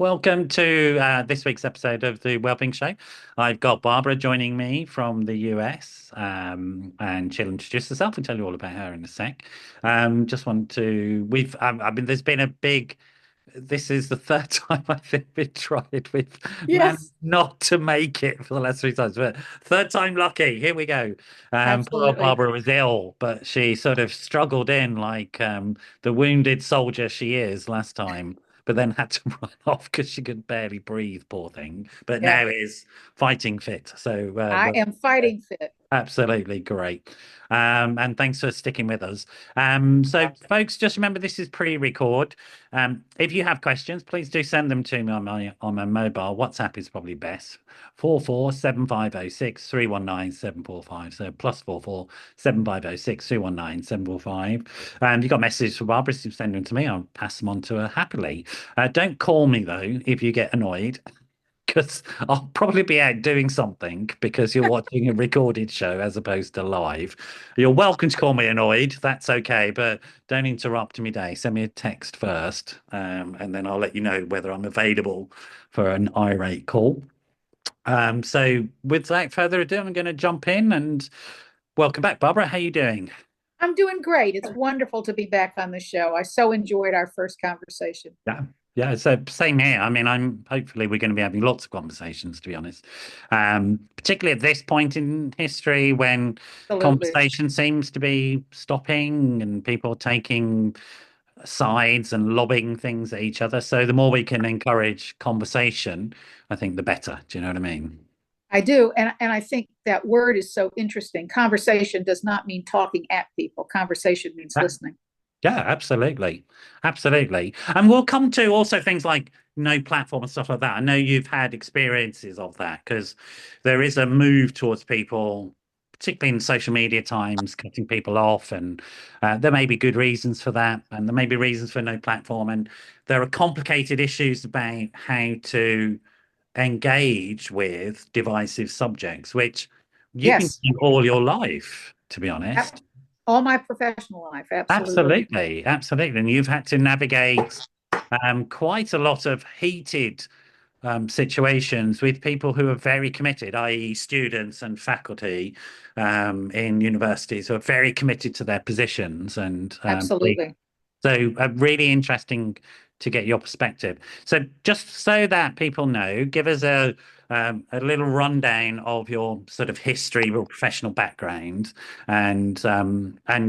Welcome to this week's episode of the Wellbeing Show. I've got Barbara joining me from the US, and she'll introduce herself and tell you all about her in a sec. Just want to, there's been a big, this is the third time I think we've tried. We've managed Yes, not to make it for the last three times, but third time lucky. Here we go. Poor absolutely. Barbara was ill, but she sort of struggled in like the wounded soldier she is last time, but then had to run off because she could barely breathe, poor thing. But Yeah, now is fighting fit. So I am fighting fit. absolutely great. And thanks for sticking with us. So, folks, just remember this is pre-record. If you have questions, please do send them to me on my mobile. WhatsApp is probably best. 447506 319 745. So +44 7506 319 745. You got messages for Barbara, so send them to me. I'll pass them on to her happily. Don't call me though if you get annoyed, because I'll probably be out doing something because you're watching a recorded show as opposed to live. You're welcome to call me annoyed. That's okay, but don't interrupt me day. Send me a text first, and then I'll let you know whether I'm available for an irate call. So without further ado, I'm going to jump in and welcome back, Barbara. How you doing? I'm doing great. It's wonderful to be back on the show. I so enjoyed our first conversation. Yeah. Yeah, so same here. I mean, I'm hopefully we're going to be having lots of conversations, to be honest. Particularly at this point in history when Absolutely. conversation seems to be stopping and people taking sides and lobbing things at each other. So the more we can encourage conversation, I think the better. Do you know what I mean? I do. And I think that word is so interesting. Conversation does not mean talking at people, conversation means listening. Yeah, absolutely. Absolutely. And we'll come to also things like no platform and stuff like that. I know you've had experiences of that because there is a move towards people, particularly in social media times, cutting people off. And there may be good reasons for that. And there may be reasons for no platform. And there are complicated issues about how to engage with divisive subjects, which you've been Yes. doing all your life, to be honest. All my professional life. Absolutely. Absolutely, absolutely. And you've had to navigate quite a lot of heated situations with people who are very committed, i.e., students and faculty in universities who are very committed to their positions. And Absolutely. so, really interesting to get your perspective. So, just so that people know, give us a little rundown of your sort of history, your professional background, and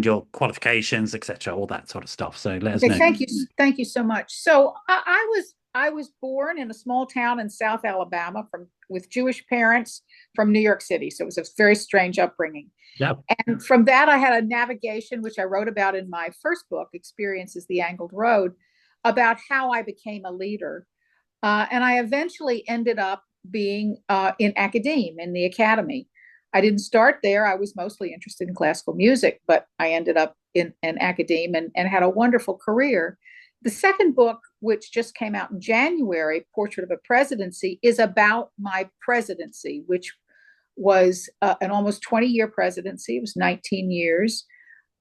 your qualifications, etc., all that sort of stuff. So, let us Okay, know. thank you. Thank you so much. So I was born in a small town in South Alabama from with Jewish parents from New York City. So it was a very strange upbringing. Yeah. And from that, I had a navigation, which I wrote about in my first book, Experiences the Angled Road, about how I became a leader. And I eventually ended up being in academe, in the academy. I didn't start there. I was mostly interested in classical music, but I ended up in academe and had a wonderful career. The second book, which just came out in January, Portrait of a Presidency, is about my presidency, which was an almost 20-year presidency. It was 19 years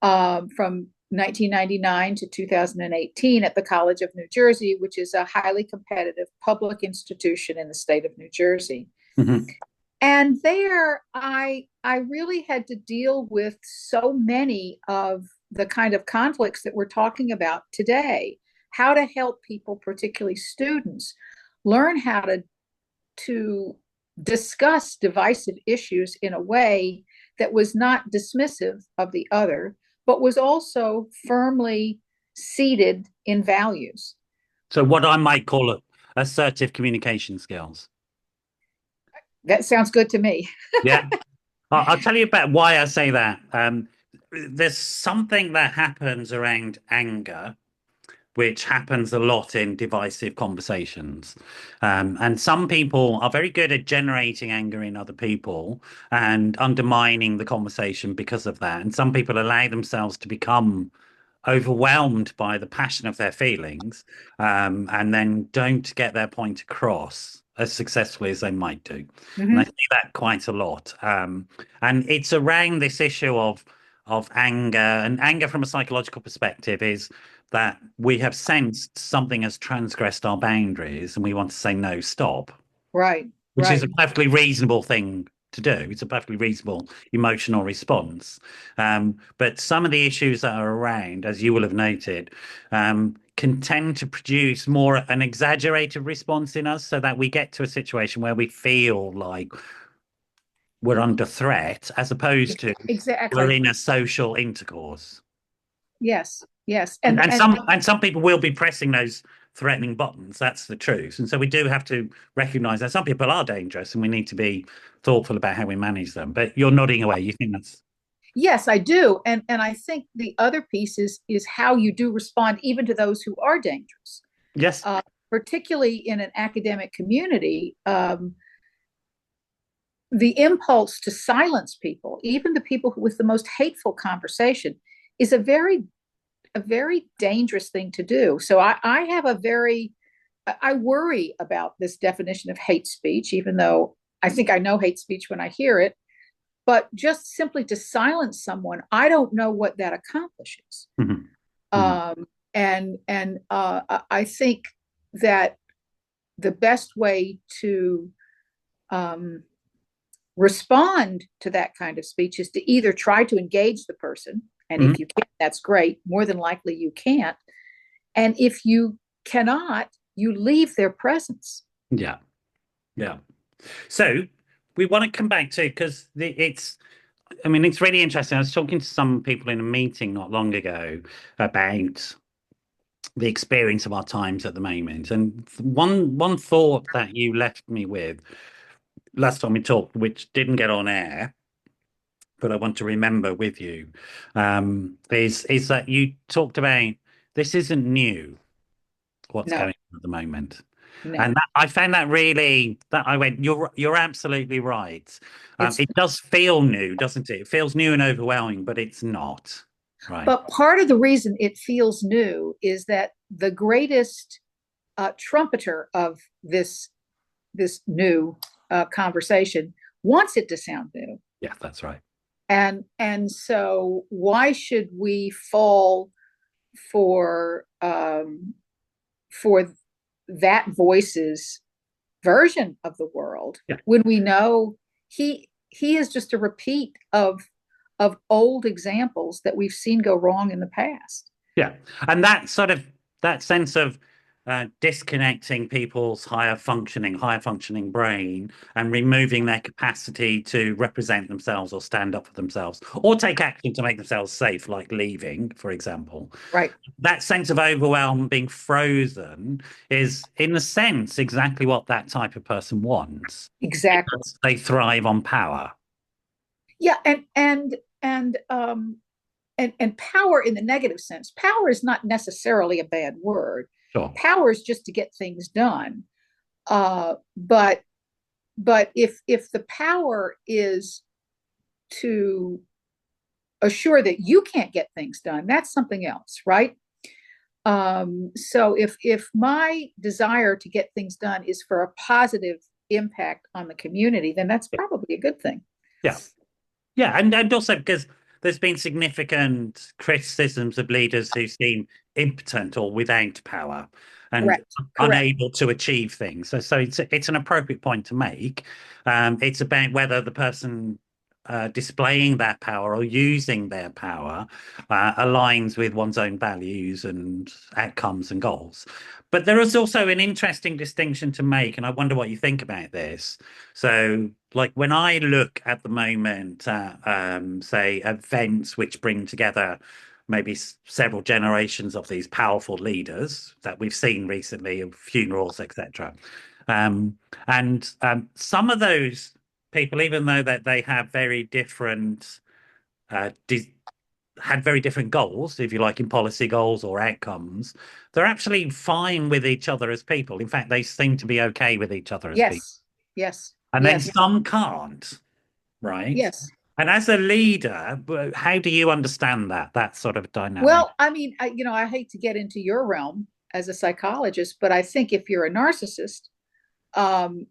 from 1999 to 2018 at the College of New Jersey, which is a highly competitive public institution in the state of New Jersey. Mhm. And there, I really had to deal with so many of the kind of conflicts that we're talking about today. How to help people, particularly students, learn how to discuss divisive issues in a way that was not dismissive of the other, but was also firmly seated in values. So, what I might call it assertive communication skills. That sounds good to me. Yeah. I'll tell you about why I say that. There's something that happens around anger, which happens a lot in divisive conversations. And some people are very good at generating anger in other people and undermining the conversation because of that. And some people allow themselves to become overwhelmed by the passion of their feelings, and then don't get their point across as successfully as they might do. And I Mm-hmm. see that quite a lot. And it's around this issue of anger, and anger from a psychological perspective is that we have sensed something has transgressed our boundaries and we want to say, no, stop, Right, which is right. a perfectly reasonable thing to do. It's a perfectly reasonable emotional response. But some of the issues that are around, as you will have noted, can tend to produce more an exaggerated response in us so that we get to a situation where we feel like we're under threat as opposed to we're Exactly. in a social intercourse. Yes, yes. And some people will be pressing those threatening buttons. That's the truth. And so we do have to recognize that some people are dangerous and we need to be thoughtful about how we manage them. But you're nodding away. You think that's Yes, I do. And I think the other piece is how you do respond even to those who are dangerous. yes. Uh, Particularly in an academic community, the impulse to silence people, even the people with the most hateful conversation, is a very dangerous thing to do. So I have a very I worry about this definition of hate speech, even though I think I know hate speech when I hear it. But just simply to silence someone, I don't know what that accomplishes. Mhm. Mhm. And I think that the best way to um, respond to that kind of speech is to either try to engage the person, and Mhm. if you can, that's great. More than likely, you can't. And if you cannot, you leave their presence. Yeah. Yeah. So we want to come back to because I mean, it's really interesting. I was talking to some people in a meeting not long ago about the experience of our times at the moment. And one thought that you left me with last time we talked, which didn't get on air, but I want to remember with you, is that you talked about this isn't new, what's No, going on at the moment. And no. that, I found that really that I went, you're absolutely right. It's It does feel new, doesn't it? It feels new and overwhelming, but it's not. Right. But part of the reason it feels new is that the greatest trumpeter of this new conversation wants it to sound new. Yeah, that's right. And so why should we fall for for that voice's version of the world Yeah. when we know he is just a repeat of old examples that we've seen go wrong in the past. Yeah. And that sense of disconnecting people's higher functioning brain and removing their capacity to represent themselves or stand up for themselves or take action to make themselves safe, like leaving, for example. Right. That sense of overwhelm, being frozen, is, in a sense, exactly what that type of person wants Exactly. because they thrive on power. Yeah, and power in the negative sense. Power is not necessarily a bad word. Sure. Power is just to get things done. But if the power is to assure that you can't get things done, that's something else, right? So if my desire to get things done is for a positive impact on the community, then that's probably a good thing. Yeah. Yeah, and also because there's been significant criticisms of leaders who seem impotent or without power and Correct. Correct. unable to achieve things. So it's an appropriate point to make. It's about whether the person displaying that power or using their power aligns with one's own values and outcomes and goals. But there is also an interesting distinction to make, and I wonder what you think about this. So, like when I look at the moment at, say, events which bring together maybe several generations of these powerful leaders that we've seen recently of funerals, etc. And some of those people, even though that they have very different uh, had very different goals, if you like, in policy goals or outcomes, they're actually fine with each other as people. In fact, they seem to be okay with each other as people. Yes. Yes. And then Yes. some can't, right? Yes. And as a leader, how do you understand that sort of dynamic? Well, I mean, I hate to get into your realm as a psychologist, but I think if you're a narcissist, um,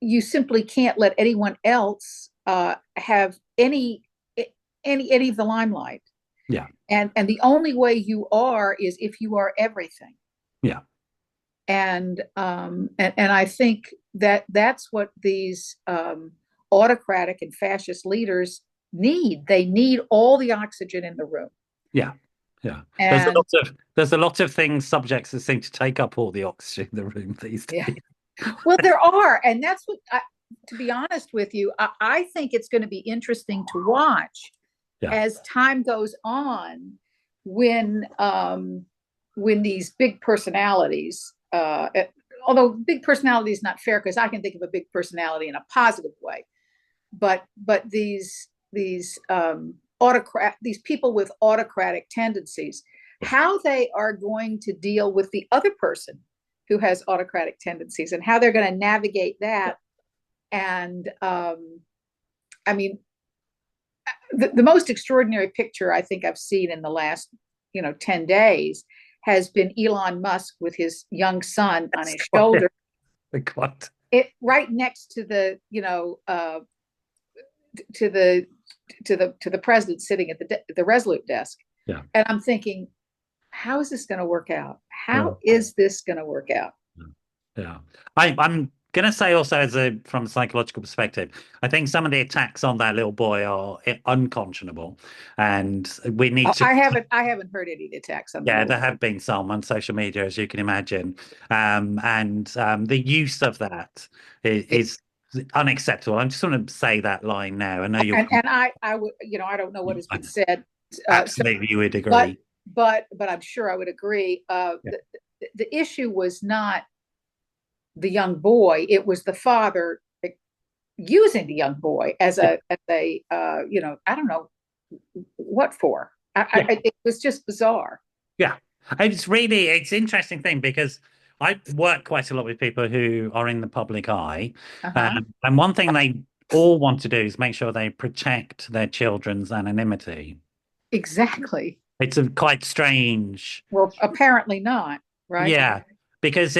you simply can't let anyone else have any of the limelight. Yeah. And the only way you are is if you are everything. Yeah. And I think that that's what these autocratic and fascist leaders need. They need all the oxygen in the room. Yeah. Yeah. And There's a lot of things, subjects that seem to take up all the oxygen in the room these yeah, days. well, there are, and that's what to be honest with you, I think it's going to be interesting to watch Yeah. as time goes on when these big personalities, although big personality is not fair because I can think of a big personality in a positive way, but these people with autocratic tendencies, how they are going to deal with the other person who has autocratic tendencies and how they're going to navigate that. And I mean, the most extraordinary picture I think I've seen in the last 10 days has been Elon Musk with his young son on his shoulder, What? it right next to the to the to the president sitting at the Resolute desk. Yeah. And I'm thinking, how is this going to work out? Yeah. How is this going to work out? Yeah. I'm gonna say also from a psychological perspective, I think some of the attacks on that little boy are unconscionable, and we need Oh, to. I haven't heard any attacks on the Yeah, little. there have been some on social media, as you can imagine, and the use of that is unacceptable. I just want to say that line now. I know you'll And I would, I don't know what has been said. So, absolutely you would but agree. but I'm sure I would agree. Yeah. The issue was not the young boy; it was the father using the young boy as Yeah. a I don't know what for. Yeah. It was just bizarre. Yeah. It's interesting thing because I work quite a lot with people who are in the public eye. Uh-huh. And one thing they all want to do is make sure they protect their children's anonymity. Exactly. It's a quite strange. Well, apparently not, right? Yeah, because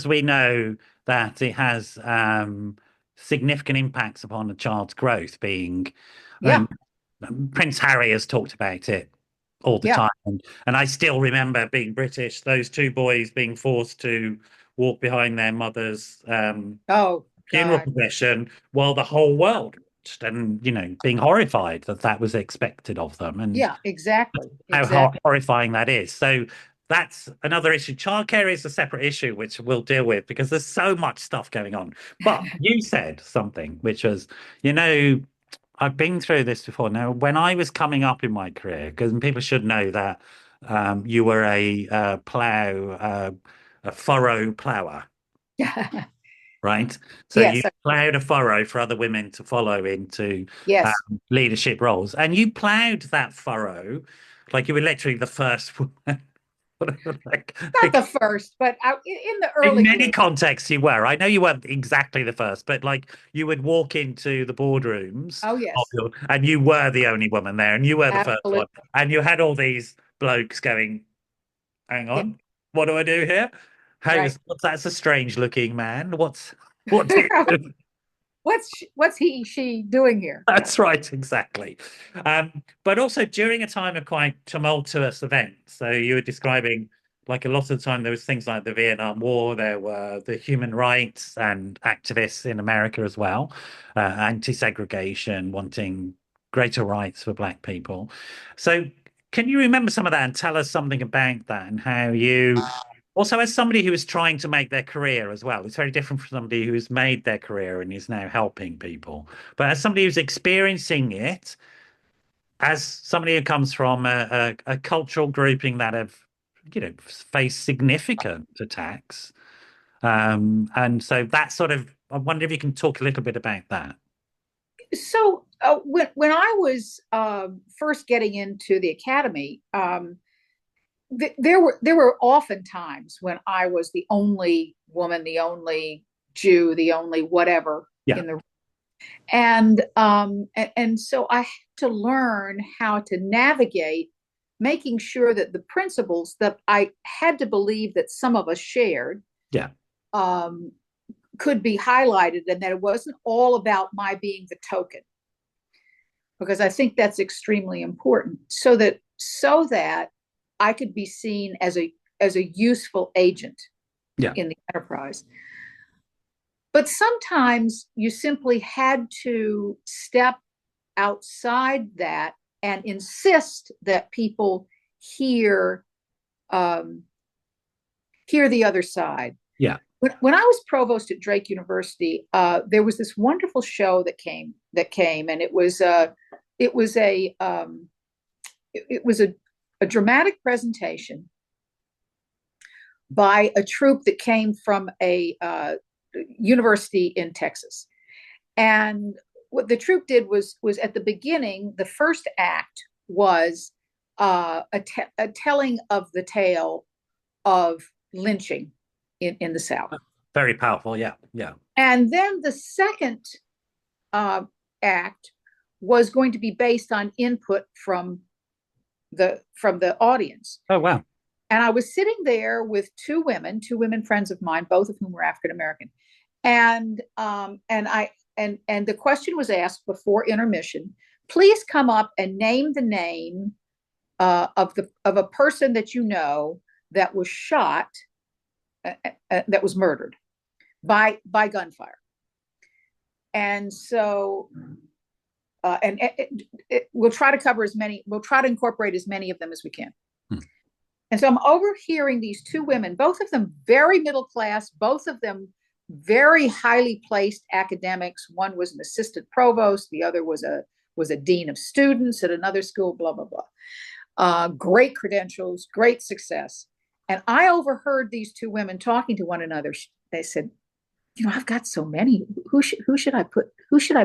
we know that it has significant impacts upon a child's growth being, I Yeah, mean, Prince Harry has talked about it all the yeah. time. And I still remember being British, those two boys being forced to walk behind their mother's Oh funeral God. procession while the whole world watched and, being horrified that that was expected of them and Yeah, exactly. how Exactly. horrifying that is. So that's another issue. Childcare is a separate issue, which we'll deal with because there's so much stuff going on. But you said something, which was, you know, I've been through this before. Now, when I was coming up in my career, because people should know that you were a furrow plower, right? So you Yes, plowed a furrow for other women to follow into yes. leadership roles, and you plowed that furrow like you were literally the first woman. Not the Like, first, but in the in early many years. contexts, you were. I know you weren't exactly the first, but like you would walk into the boardrooms Oh, yes, and you were the only woman there, and you were the first one, absolutely. and you had all these blokes going, "Hang Yeah, on, what do I do here? right. That's a strange looking man. What do you do?" What's she doing here? Yeah. That's right, exactly. But also during a time of quite tumultuous events. So you were describing, like a lot of the time, there was things like the Vietnam War. There were the human rights and activists in America as well, anti-segregation, wanting greater rights for Black people. So can you remember some of that and tell us something about that and how you also, as somebody who is trying to make their career as well, it's very different from somebody who has made their career and is now helping people. But as somebody who's experiencing it, as somebody who comes from a cultural grouping that have, faced significant attacks, and so that sort of, I wonder if you can talk a little bit about that. So when I was first getting into the academy, there were often times when I was the only woman, the only Jew, the only whatever Yeah, in the and so I had to learn how to navigate making sure that the principles that I had to believe that some of us shared yeah, um, could be highlighted and that it wasn't all about my being the token because I think that's extremely important so that so that I could be seen as a useful agent Yeah. in the enterprise. But sometimes you simply had to step outside that and insist that people hear hear the other side. Yeah. When I was provost at Drake University, there was this wonderful show that came, and it was a it was a dramatic presentation by a troupe that came from a university in Texas. And what the troupe did was at the beginning, the first act was a telling of the tale of lynching in the South. Very powerful. Yeah. Yeah. And then the second uh, act was going to be based on input from the audience. Oh, wow. And I was sitting there with two women friends of mine, both of whom were African American, and the question was asked before intermission: please come up and name the name of a person that you know that was shot, that was murdered by gunfire. And so, we'll try to cover as many. We'll try to incorporate as many of them as we can. And so I'm overhearing these two women, both of them very middle class, both of them very highly placed academics. One was an assistant provost, the other was a dean of students at another school, blah, blah, blah. Great credentials, great success. And I overheard these two women talking to one another. They said, I've got so many. Who should I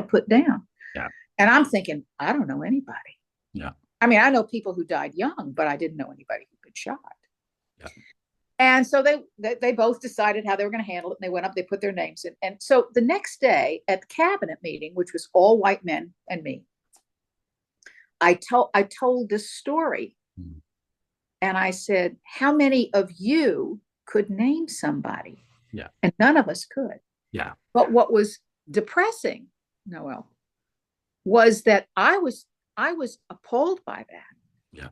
put down? Yeah. And I'm thinking, I don't know anybody. Yeah. I mean, I know people who died young, but I didn't know anybody who'd been shot. Yeah. And so they both decided how they were going to handle it. And they went up, they put their names in. And so the next day at the cabinet meeting, which was all white men and me, I told this story. And I said, how many of you could name somebody? Yeah. And none of us could. Yeah. But what was depressing, Noel, was that I was appalled by that. Yeah.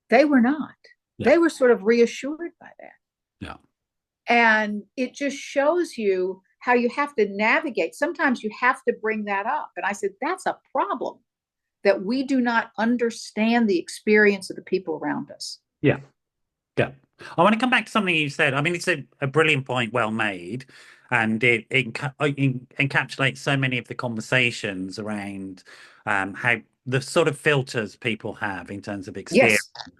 They were not. Yeah. They were sort of reassured by that. Yeah. And it just shows you how you have to navigate. Sometimes you have to bring that up. And I said, that's a problem, that we do not understand the experience of the people around us. Yeah. Yeah. I want to come back to something you said. I mean, it's a brilliant point, well made. And it encapsulates so many of the conversations around how the sort of filters people have in terms of experience. Yes.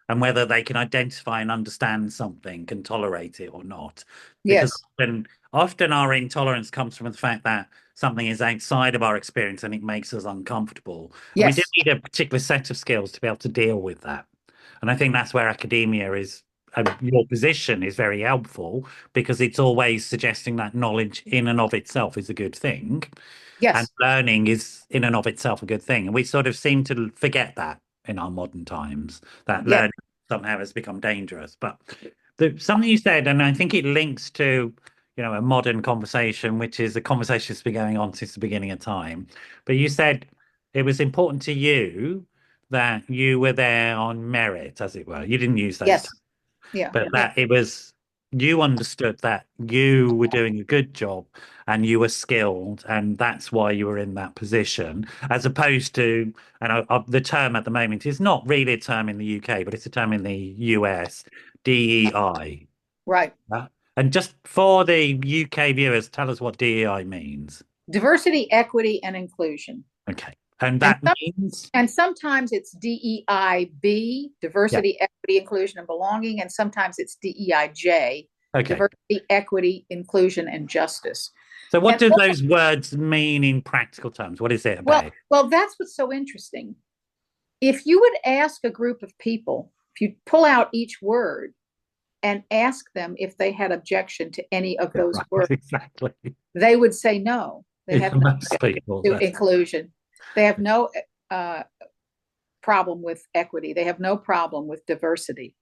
And whether they can identify and understand something, can tolerate it or not. Because often our intolerance comes from the fact that something is outside of our experience and it makes us uncomfortable. Yes. And we do need a particular set of skills to be able to deal with that. And I think that's where academia is, your position is very helpful, because it's always suggesting that knowledge in and of itself is a good thing. Yes. And learning is in and of itself a good thing. And we sort of seem to forget that in our modern times, that learning somehow has become dangerous. But something you said, and I think it links to, a modern conversation, which is a conversation that's been going on since the beginning of time. But you said it was important to you that you were there on merit, as it were. You didn't use those terms. Yeah. But that it was, you understood that you were doing a good job and you were skilled, and that's why you were in that position, as opposed to, and the term at the moment is not really a term in the UK, but it's a term in the US, DEI. Right. And just for the UK viewers, tell us what DEI means. Diversity, equity, and inclusion. Okay. And that means? And sometimes it's DEIB, diversity, equity, inclusion, and belonging. And sometimes it's DEIJ, diversity, equity, inclusion, and justice. So what do those words mean in practical terms? What is it about? Well, that's what's so interesting. If you would ask a group of people, if you pull out each word and ask them if they had objection to any of those words, exactly, they would say no. They have no people to inclusion. They have no problem with equity. They have no problem with diversity.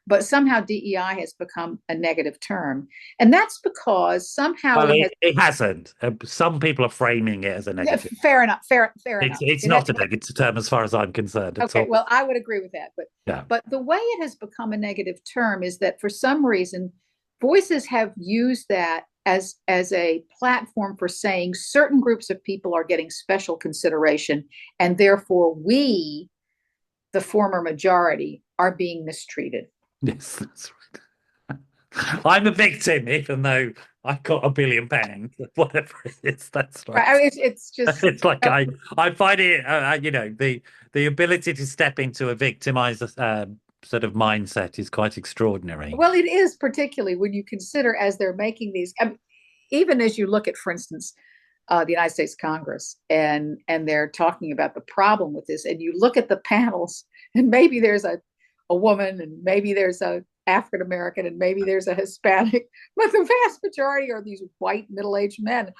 but somehow DEI has become a negative term. And that's because somehow Well, it has. it hasn't. Some people are framing it as a negative. Fair enough. Fair enough. It's It has, not a negative term as far as I'm concerned at okay, all. well, I would agree with that. Yeah. But the way it has become a negative term is that for some reason, voices have used that as a platform for saying certain groups of people are getting special consideration, and therefore we, the former majority, are being mistreated. Yes, that's right. I'm a victim, even though I've got £1 billion, whatever it is. That's right. Right? I mean, it's just It's like I find it, the ability to step into a victimizer sort of mindset is quite extraordinary. well, it is particularly when you consider as they're making these, even as you look at, for instance, the United States Congress, and they're talking about the problem with this, and you look at the panels, and maybe there's a woman, and maybe there's a African American, and maybe there's a Hispanic, but the vast majority are these white middle-aged men.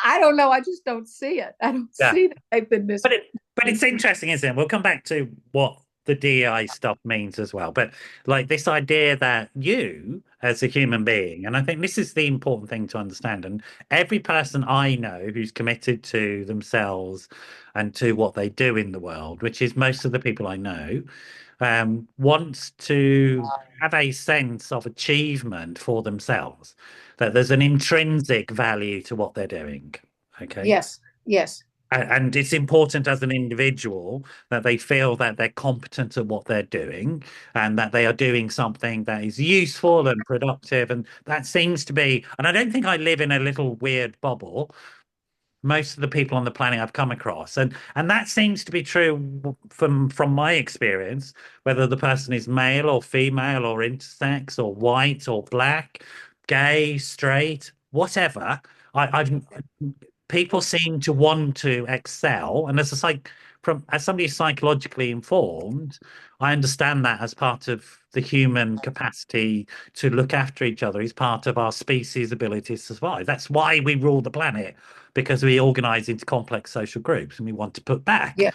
I don't know. I just don't see it. I don't Yeah. see that they've been But it's interesting, isn't it? We'll come back to what the DEI stuff means as well. But like this idea that you, as a human being, and I think this is the important thing to understand, and every person I know who's committed to themselves and to what they do in the world, which is most of the people I know, wants to have a sense of achievement for themselves, that there's an intrinsic value to what they're doing. Okay. Yes, yes, And it's important as an individual that they feel that they're competent at what they're doing and that they are doing something that is useful and productive. And that seems to be, and I don't think I live in a little weird bubble. Most of the people on the planet I've come across, and that seems to be true from my experience, whether the person is male or female or intersex or white or black, gay, straight, whatever. I've people seem to want to excel, and as somebody who's psychologically informed, I understand that as part of the human capacity to look after each other is part of our species' ability to survive. That's why we rule the planet, because we organize into complex social groups and we want to put back. yeah,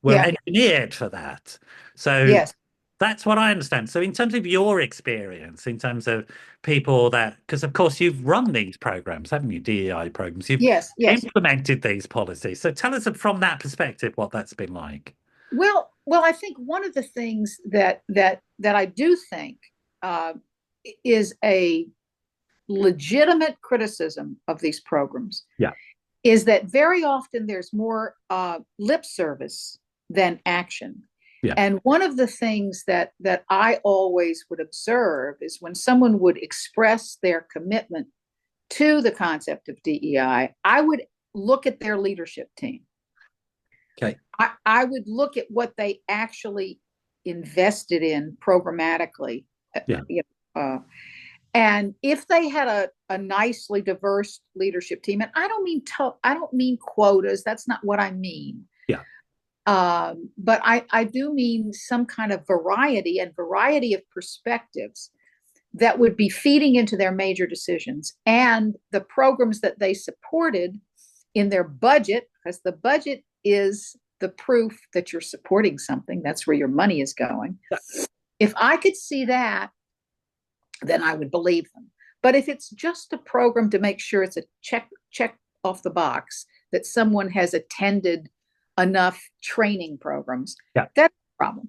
We're yeah, engineered for that. So yes, that's what I understand. So, in terms of your experience, in terms of people that, because of course you've run these programs, haven't you? DEI programs, you've yes, yes. implemented these policies. So, tell us from that perspective what that's been like. Well, I think one of the things that I do think uh, is a legitimate criticism of these programs Yeah, is that very often there's more lip service than action. yeah, And one of the things that I always would observe is when someone would express their commitment to the concept of DEI, I would look at their leadership team. okay, I would look at what they actually invested in programmatically. yeah, You know, and if they had a nicely diverse leadership team, and I don't mean quotas. That's not what I mean. yeah, But I do mean some kind of variety and variety of perspectives that would be feeding into their major decisions and the programs that they supported in their budget, because the budget is the proof that you're supporting something. That's where your money is going. If I could see that, then I would believe them. But if it's just a program to make sure it's a check off the box that someone has attended enough training programs, yeah. that's a problem.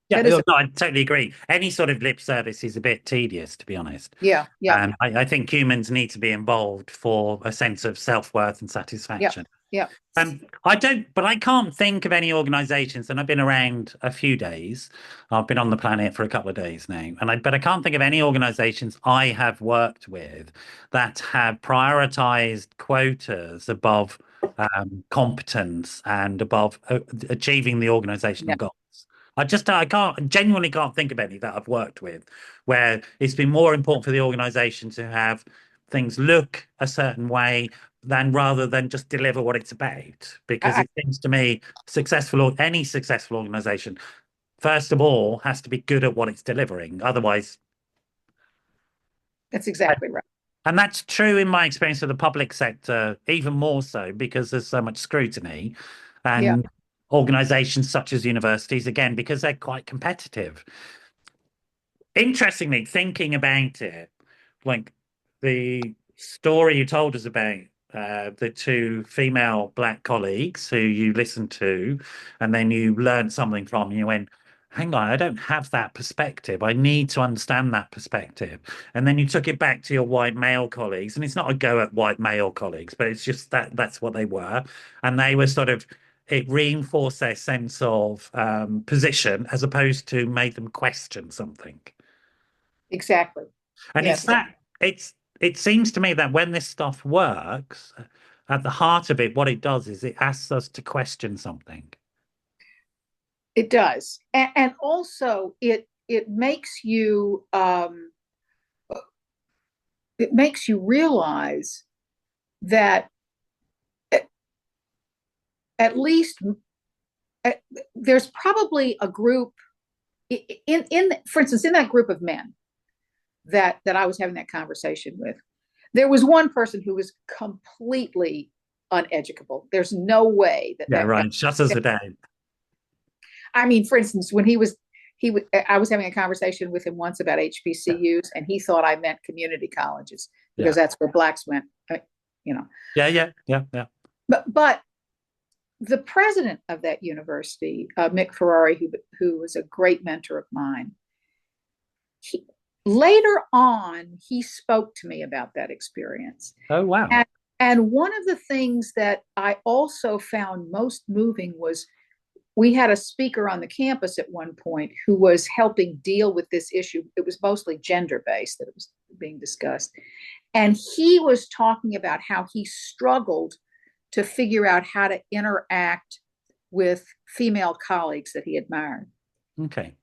Yeah, That is, no, I totally agree. Any sort of lip service is a bit tedious, to be honest. yeah, yeah, I think humans need to be involved for a sense of self-worth and yeah, satisfaction. yeah. But I can't think of any organizations, and I've been around a few days. I've been on the planet for a couple of days now, but I can't think of any organizations I have worked with that have prioritized quotas above competence and above achieving the organizational Yeah. goals. I genuinely can't think of any that I've worked with where it's been more important for the organization to have things look a certain way than rather than just deliver what it's about. Because I, it seems to me any successful organization, first of all, has to be good at what it's delivering. Otherwise, that's exactly right. and that's true in my experience of the public sector, even more so because there's so much scrutiny Yeah, and organizations such as universities, again, because they're quite competitive. Interestingly, thinking about it, like the story you told us about the two female black colleagues who you listened to, and then you learned something from, and you went, hang on, I don't have that perspective. I need to understand that perspective. And then you took it back to your white male colleagues, and it's not a go at white male colleagues, but it's just that that's what they were. And they were sort of, it reinforced their sense of position as opposed to made them question something. Exactly. And it's Yes, that it seems to me that when this stuff works, at the heart of it, what it does is it asks us to question something. it does. And also it makes you realize that at, at least there's probably a group in for instance in that group of men that I was having that conversation with. There was one person who was completely uneducable. There's no way that Yeah, that guy. right. Shut us down. I mean, for instance, when I was having a conversation with him once about Yeah, HBCUs, and he thought I meant community colleges because yeah, that's where blacks went. You know, yeah, yeah, yeah, yeah. but the president of that university, Mick Ferrari, who was a great mentor of mine, he, later on he spoke to me about that experience, Oh, wow. and and one of the things that I also found most moving was we had a speaker on the campus at one point who was helping deal with this issue. It was mostly gender based that it was being discussed. And he was talking about how he struggled to figure out how to interact with female colleagues that he admired. Okay.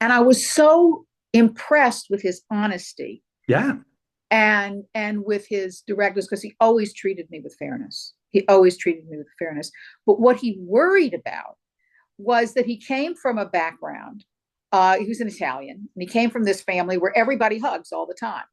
And I was so impressed with his honesty Yeah, and with his directness because he always treated me with fairness. He always treated me with fairness. But what he worried about was that he came from a background. He was an Italian, and he came from this family where everybody hugs all the time.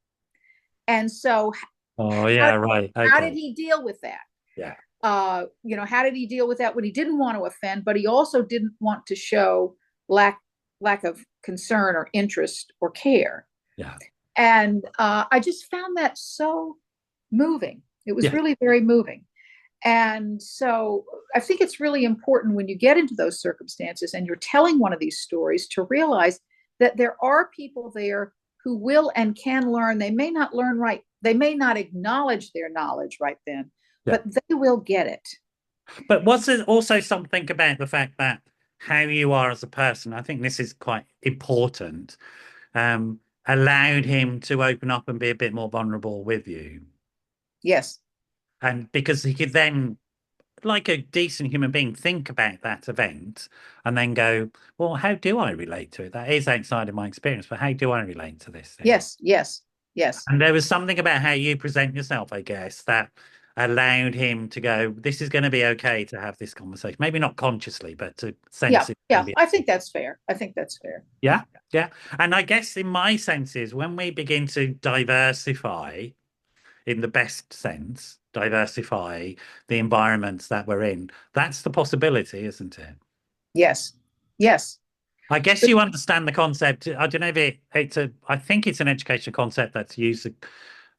And so, oh, how, yeah, right. how did Okay. he deal with that? Yeah, How did he deal with that when he didn't want to offend, but he also didn't want to show lack lack of concern or interest or care? yeah, And I just found that so moving. It was yeah. really very moving. And so I think it's really important when you get into those circumstances and you're telling one of these stories to realize that there are people there who will and can learn. They may not learn right, they may not acknowledge their knowledge right then, Yeah. but they will get it. But was there also something about the fact that how you are as a person, I think this is quite important, allowed him to open up and be a bit more vulnerable with you? Yes, And because he could then, like a decent human being, think about that event and then go, well, how do I relate to it? That is outside of my experience, but how do I relate to this thing? yes, yes, yes. And there was something about how you present yourself, I guess, that allowed him to go, this is going to be okay to have this conversation. Maybe not consciously, but to Yeah, sense it's going yeah. to be I okay. think that's fair. I think that's fair. Yeah, yeah. And I guess in my senses, when we begin to diversify in the best sense, diversify the environments that we're in, that's the possibility, isn't it? Yes, yes, I guess you understand the concept. I don't know if I think it's an education concept that's used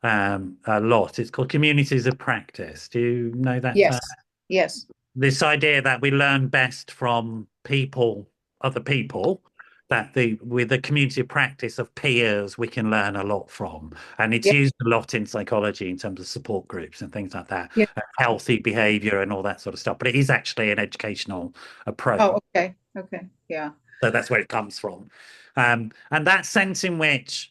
a lot. It's called communities of practice. Do you know that term? yes, yes, This idea that we learn best from people, other people, that with a community of practice of peers, we can learn a lot from. And it's yeah, used a lot in psychology in terms of support groups and things like that, yeah. healthy behavior and all that sort of stuff. But it is actually an educational approach. Oh, okay, okay, yeah. So that's where it comes from. And that sense in which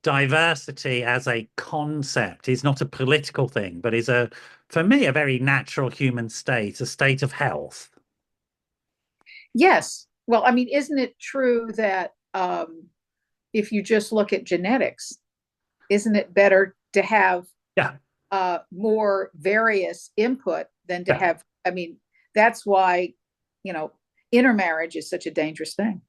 diversity as a concept is not a political thing, but is for me, a very natural human state, a state of health. Yes. Well, I mean, isn't it true that if you just look at genetics, isn't it better to have Yeah, more various input than to yeah, have? I mean, that's why, you know, intermarriage is such a dangerous thing.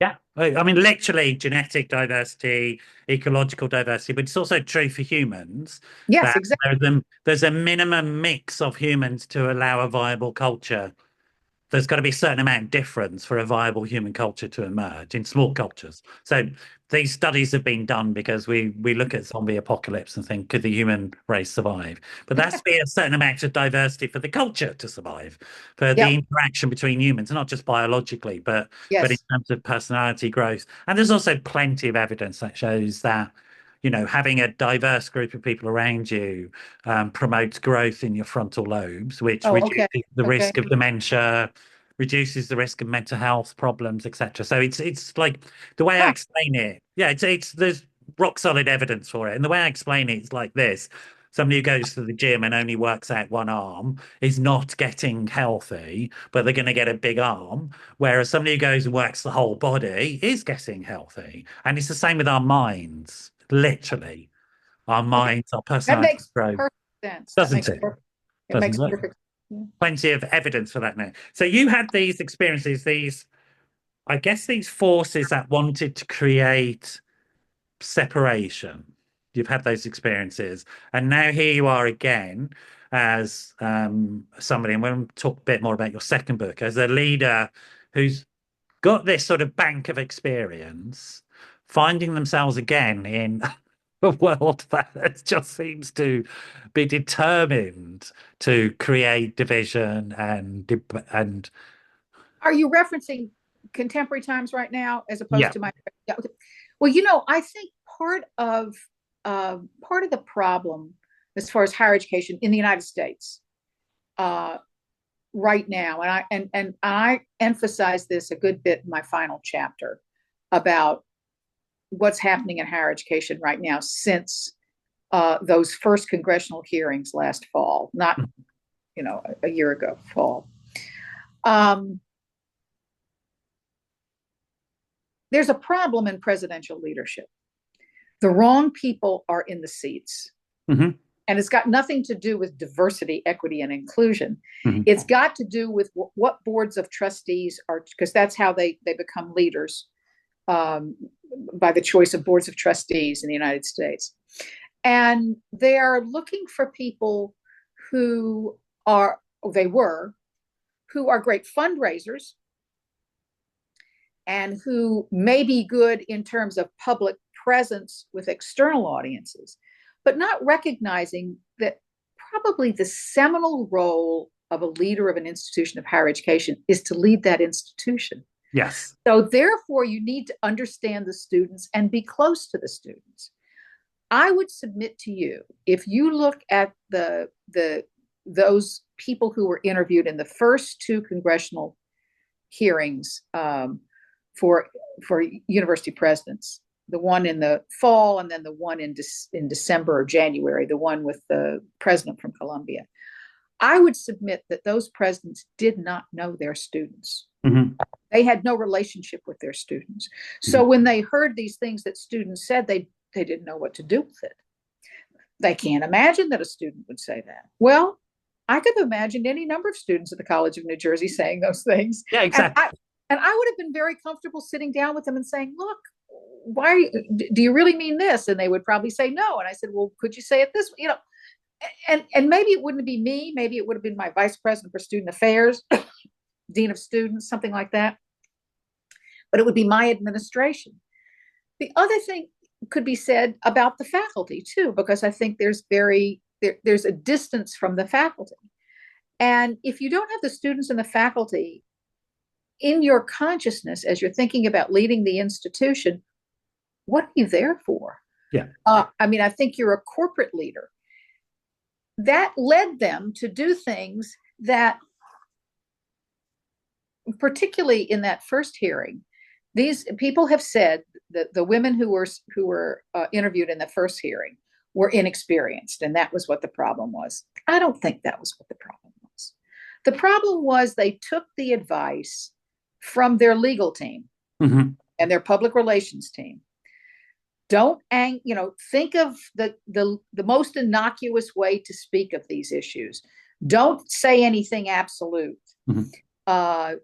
yeah. I mean, literally genetic diversity, ecological diversity, but it's also true for humans Yes, that exactly. there's a minimum mix of humans to allow a viable culture there's got to be a certain amount of difference for a viable human culture to emerge in small cultures. So these studies have been done because we look at zombie apocalypse and think, could the human race survive? But there has to be a certain amount of diversity for the culture to survive, for the Yep. interaction between humans, not just biologically, but in Yes. terms of personality growth. And there's also plenty of evidence that shows that, having a diverse group of people around you promotes growth in your frontal lobes, which Oh, okay. reduces the Okay. risk of dementia, reduces the risk of mental health problems, etc. So it's like the way I Huh. explain it. Yeah, it's there's rock solid evidence for it, and the way I explain it is like this. Somebody who goes to the gym and only works out one arm is not getting healthy, but they're going to get a big arm. Whereas somebody who goes and works the whole body is getting healthy. And it's the same with our minds, literally. Our Okay. minds, our That personality makes grow, perfect sense. That doesn't makes it? perfect. It Doesn't makes it? perfect. Yeah. Plenty of evidence for that now. So you had these experiences, I guess, these forces that wanted to create separation. You've had those experiences, and now here you are again as somebody, and we'll talk a bit more about your second book, as a leader who's got this sort of bank of experience, finding themselves again in a world that just seems to be determined to create division and Are you referencing contemporary times right now as opposed yeah. to my? Yeah, okay. Well, I think part of the problem as far as higher education in the United States uh, right now, and I emphasize this a good bit in my final chapter about what's happening in higher education right now since those first congressional hearings last fall, not a year ago fall. Um, there's a problem in presidential leadership. The wrong people are in the seats. Hmm. And it's got nothing to do with diversity, equity, and inclusion. Hmm. It's got to do with what boards of trustees are, because that's how they become leaders, um, by the choice of boards of trustees in the United States. And they are looking for people who are, they were, who are great fundraisers and who may be good in terms of public presence with external audiences, but not recognizing that probably the seminal role of a leader of an institution of higher education is to lead that institution. Yes. So therefore, you need to understand the students and be close to the students. I would submit to you, if you look at those people who were interviewed in the first two congressional hearings, for university presidents, the one in the fall and then the one in December or January, the one with the president from Columbia, I would submit that those presidents did not know their students. Hmm. They had no relationship with their students. So Hmm. when they heard these things that students said, they didn't know what to do with it. They can't imagine that a student would say that. Well, I could have imagined any number of students at the College of New Jersey saying those things. Yeah, And exactly. I would have been very comfortable sitting down with them and saying, look, why do you really mean this? And they would probably say no. And I said, well, could you say it this way? And maybe it wouldn't be me. Maybe it would have been my vice president for student affairs, dean of students, something like that. But it would be my administration. The other thing could be said about the faculty too, because I think there's a distance from the faculty. And if you don't have the students and the faculty in your consciousness as you're thinking about leading the institution, what are you there for? Yeah. I think you're a corporate leader. That led them to do things that, particularly in that first hearing, these people have said that the women who were interviewed in the first hearing were inexperienced, and that was what the problem was. I don't think that was what the problem was. The problem was they took the advice from their legal team, Hmm. and their public relations team. Don't think of the most innocuous way to speak of these issues. Don't say anything absolute. Hmm.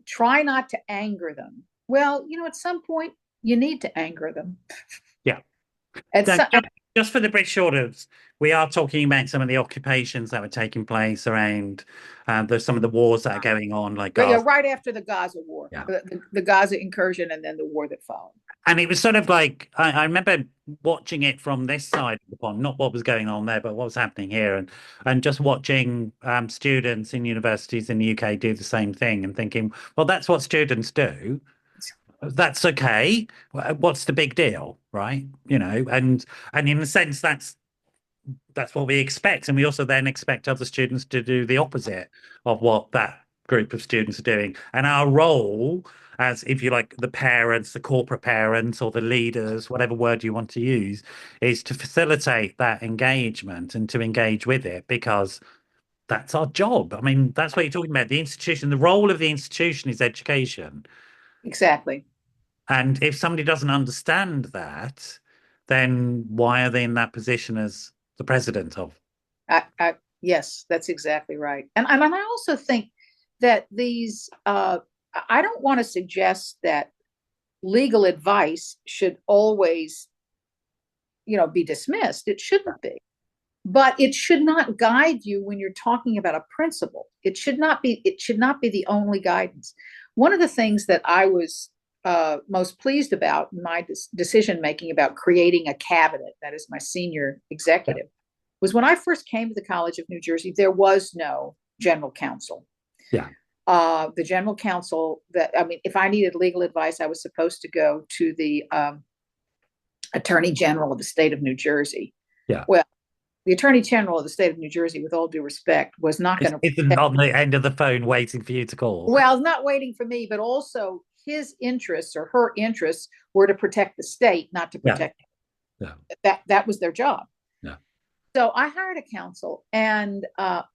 Try not to anger them. Well, at some point you need to anger them. Yeah. At Don't, some, don't just for the British audience, we are talking about some of the occupations that were taking place around there's some of the wars that are going on, like Yeah, Gaza. right after the Gaza war, Yeah. the Gaza incursion, and then the war that followed. And it was sort of like I remember watching it from this side of the pond, not what was going on there, but what was happening here, and just watching students in universities in the UK do the same thing and thinking, well, that's what students do. That's okay. What's the big deal, right? And in a sense, that's what we expect, and we also then expect other students to do the opposite of what that group of students are doing. And our role as, if you like, the parents, the corporate parents, or the leaders, whatever word you want to use, is to facilitate that engagement and to engage with it because that's our job. I mean, that's what you're talking about. The institution, the role of the institution is education. Exactly. And if somebody doesn't understand that, then why are they in that position as the president of? Yes, that's exactly right. And I also think that I don't want to suggest that legal advice should always, be dismissed. It shouldn't be. But it should not guide you when you're talking about a principle. It should not be the only guidance. One of the things that I was most pleased about in my decision making about creating a cabinet, that is my senior executive, was when I first came to the College of New Jersey, there was no general counsel. Yeah. The general counsel if I needed legal advice, I was supposed to go to the Attorney General of the state of New Jersey. Yeah. Well, the Attorney General of the state of New Jersey, with all due respect, was not going to Isn't on the end of the phone waiting for you to call. well, not waiting for me, but also his interests or her interests were to protect the state, not to protect Yeah. that was their job. Yeah. So I hired a counsel and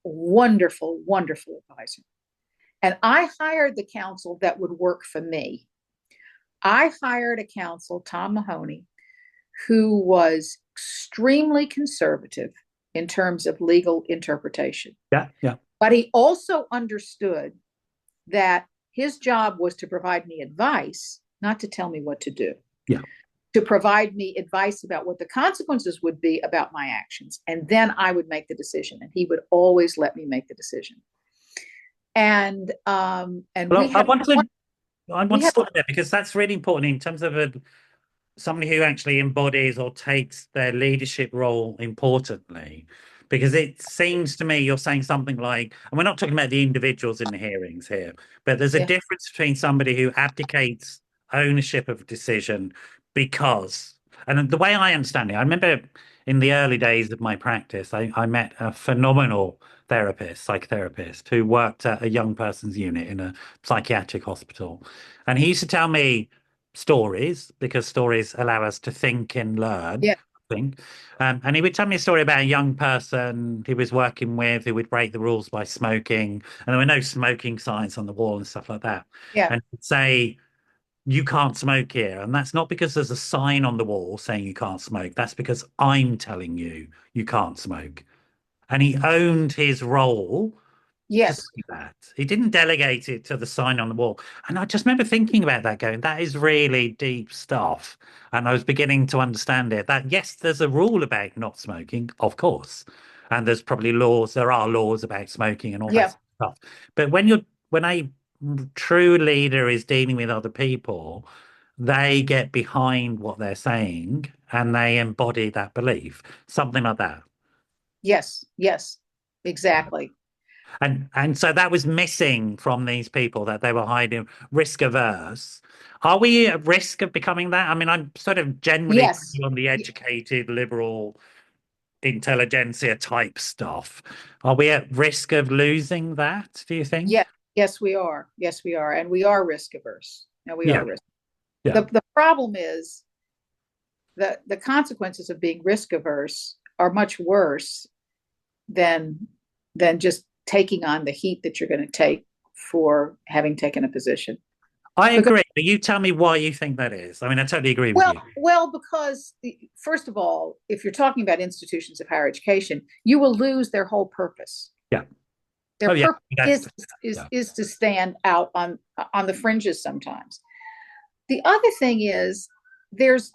wonderful, wonderful advisor. And I hired the counsel that would work for me. I hired a counsel, Tom Mahoney, who was extremely conservative in terms of legal interpretation. Yeah. Yeah. But he also understood that his job was to provide me advice, not to tell me what to do. Yeah. To provide me advice about what the consequences would be about my actions. And then I would make the decision. And he would always let me make the decision. And Well, we I have want to we have stop there because that's really important in terms of somebody who actually embodies or takes their leadership role importantly. Because it seems to me you're saying something like, and we're not talking about the individuals in the hearings here, but there's a yeah, difference between somebody who abdicates ownership of a decision because, and the way I understand it, I remember in the early days of my practice, I met a phenomenal psychotherapist, who worked at a young person's unit in a psychiatric hospital. And he used to tell me stories because stories allow us to think and learn, yeah, I think. And he would tell me a story about a young person he was working with who would break the rules by smoking, and there were no smoking signs on the wall and stuff like that. yeah, And he'd say, you can't smoke here. And that's not because there's a sign on the wall saying you can't smoke. That's because I'm telling you you can't smoke. And he owned his role to yes, see that. He didn't delegate it to the sign on the wall. And I just remember thinking about that, going, that is really deep stuff. And I was beginning to understand it. That yes, there's a rule about not smoking, of course. And there are laws about smoking and all that yeah, sort of stuff. But when a true leader is dealing with other people, they get behind what they're saying and they embody that belief. Something like that. yes, yes, exactly. And so that was missing from these people, that they were hiding, risk averse. Are we at risk of becoming that? I mean, I'm sort of generally Yes, on the educated, liberal, intelligentsia type stuff. Are we at risk of losing that, do you think? yes, yes, we are. Yes, we are. And we are risk averse. And we Yeah, are risk. yeah. The problem is the consequences of being risk averse are much worse than just taking on the heat that you're going to take for having taken a position. I Because agree, but you tell me why you think that is. I mean, I totally agree with well, you. because first of all, if you're talking about institutions of higher education, you will lose their whole purpose. Yeah. Their Oh, yeah. purpose That's, yeah. is to stand out on the fringes sometimes. The other thing is there's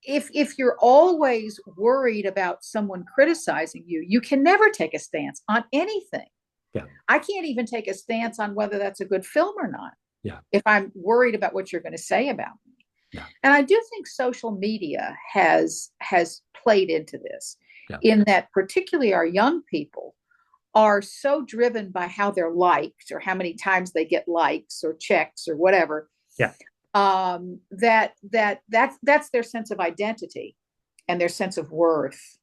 if you're always worried about someone criticizing you, you can never take a stance on anything. Yeah. I can't even take a stance on whether that's a good film or not Yeah. if I'm worried about what you're going to say about me. Yeah. And I do think social media has played into this, Yeah. in that particularly our young people are so driven by how they're liked or how many times they get likes or checks or whatever. Yeah. That's their sense of identity and their sense of worth.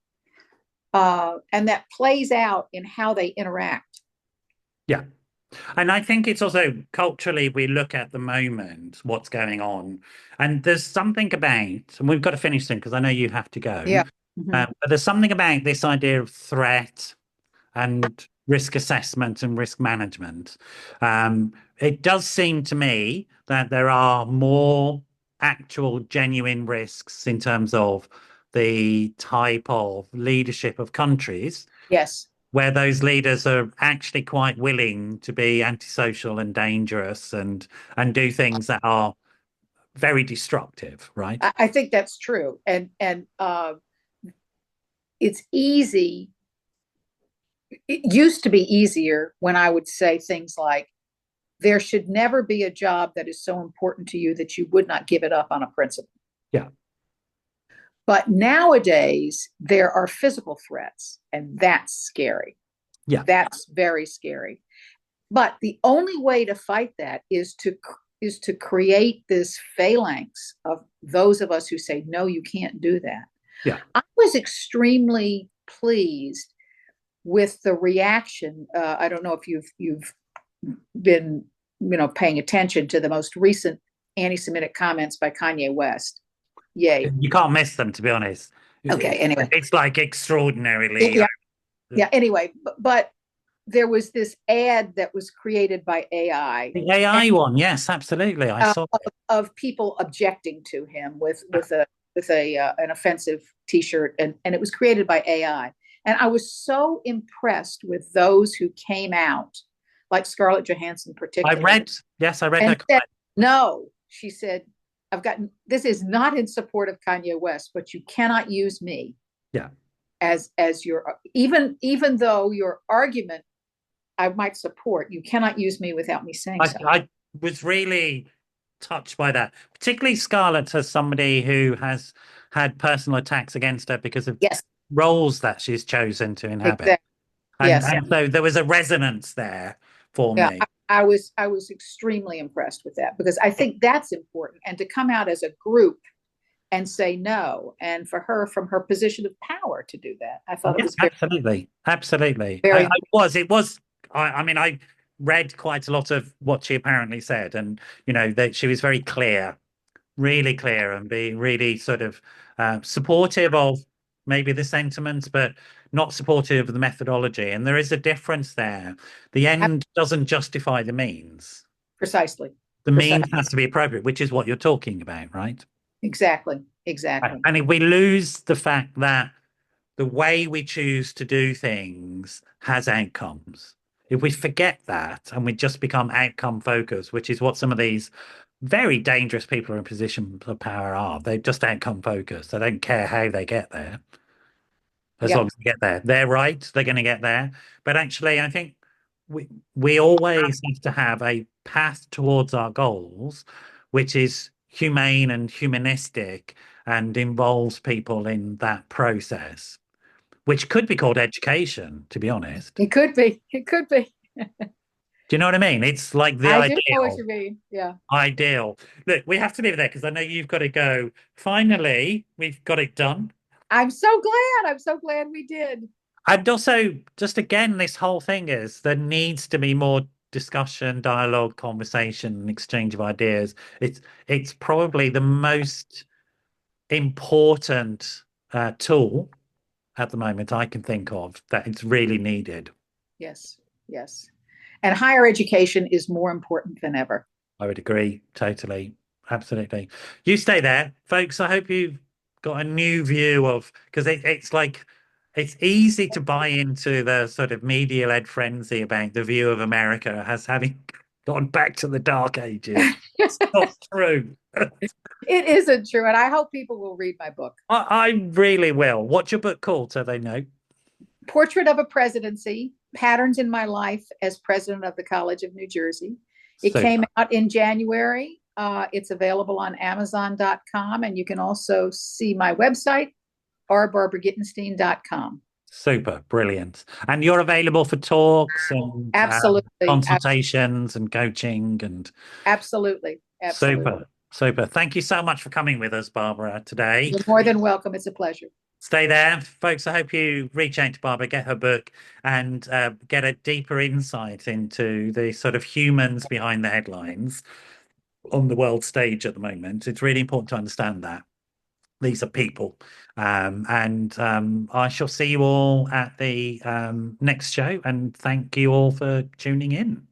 And that plays out in how they interact. Yeah. And I think it's also culturally, we look at the moment, what's going on, and there's something about, and we've got to finish soon because I know you have to go, Yeah. Mm-hmm. but there's something about this idea of threat and risk assessment and risk management. It does seem to me that there are more actual genuine risks in terms of the type of leadership of countries Yes. where those leaders are actually quite willing to be antisocial and dangerous and do things that are very destructive, right? I think that's true. And it's easy. It used to be easier when I would say things like, there should never be a job that is so important to you that you would not give it up on a principle. Yeah. But nowadays, there are physical threats, and that's scary. Yeah. That's very scary. But the only way to fight that is to create this phalanx of those of us who say, no, you can't do that. Yeah. I was extremely pleased with the reaction. I don't know if you've been paying attention to the most recent anti-Semitic comments by Kanye West. Yay. You can't miss them, to be honest. Okay. Anyway. It's like extraordinarily. Yeah. Yeah. Anyway, but there was this ad that was created by AI. The AI one, yes, absolutely. I saw it. Of people objecting to him with an offensive T-shirt, and it was created by AI. And I was so impressed with those who came out, like Scarlett Johansson particularly. I read her said, no, she said, this is not in support of Kanye West, but you cannot use me. Yeah. As your, even though your argument I might support, you cannot use me without me saying so. I was really touched by that, particularly Scarlett as somebody who has had personal attacks against her because of yes. roles that she's chosen to inhabit. Exactly. Yes. And so there was a resonance there for me. I was extremely impressed with that, because I think that's important, and to come out as a group and say no, and for her, from her position of power, to do that, I thought it was absolutely. Very It was. I mean, I read quite a lot of what she apparently said, and that she was very clear, really clear, and be really sort of supportive of maybe the sentiments, but not supportive of the methodology. And there is a difference there. The end doesn't justify the means. Precisely. The means has to be appropriate, which is what you're talking about, right? Exactly. And if we lose the fact that the way we choose to do things has outcomes, if we forget that and we just become outcome focused, which is what some of these very dangerous people in positions of power are, they're just outcome focused. They don't care how they get there. As long as they get there, they're right, they're going to get there. But actually, I think we always have to have a path towards our goals, which is humane and humanistic and involves people in that process, which could be called education, to be honest. It could be. Do you know what I mean? It's like the I ideal. do know what you mean. Yeah. Ideal. Look, we have to leave it there because I know you've got to go. Finally, we've got it done. I'm so glad we did. And also, just again, this whole thing is there needs to be more discussion, dialogue, conversation, exchange of ideas. It's probably the most important tool at the moment I can think of that it's really needed. Yes. And higher education is more important than ever. I would agree. Totally. Absolutely. You stay there, folks. I hope you've got a new view of, because it's like, it's easy to buy into the sort of media-led frenzy about the view of America as having Gone back to the dark ages. It's not true. It isn't true, and I hope people will read my book. I really will. What's your book called so they know? Portrait of a Presidency, Patterns in My Life as President of the College of New Jersey. It came Super, out in January. It's available on Amazon.com, and you can also see my website, rbarbaragitenstein.com. super, brilliant. And you're available for talks and Absolutely. consultations and coaching and Absolutely. Absolutely. super, super. Thank you so much for coming with us, Barbara, today. You're more than welcome. It's a pleasure. Stay there, folks. I hope you reach out to Barbara, get her book, and get a deeper insight into the sort of humans behind the headlines on the world stage at the moment. It's really important to understand that these are people. And I shall see you all at the next show. And thank you all for tuning in.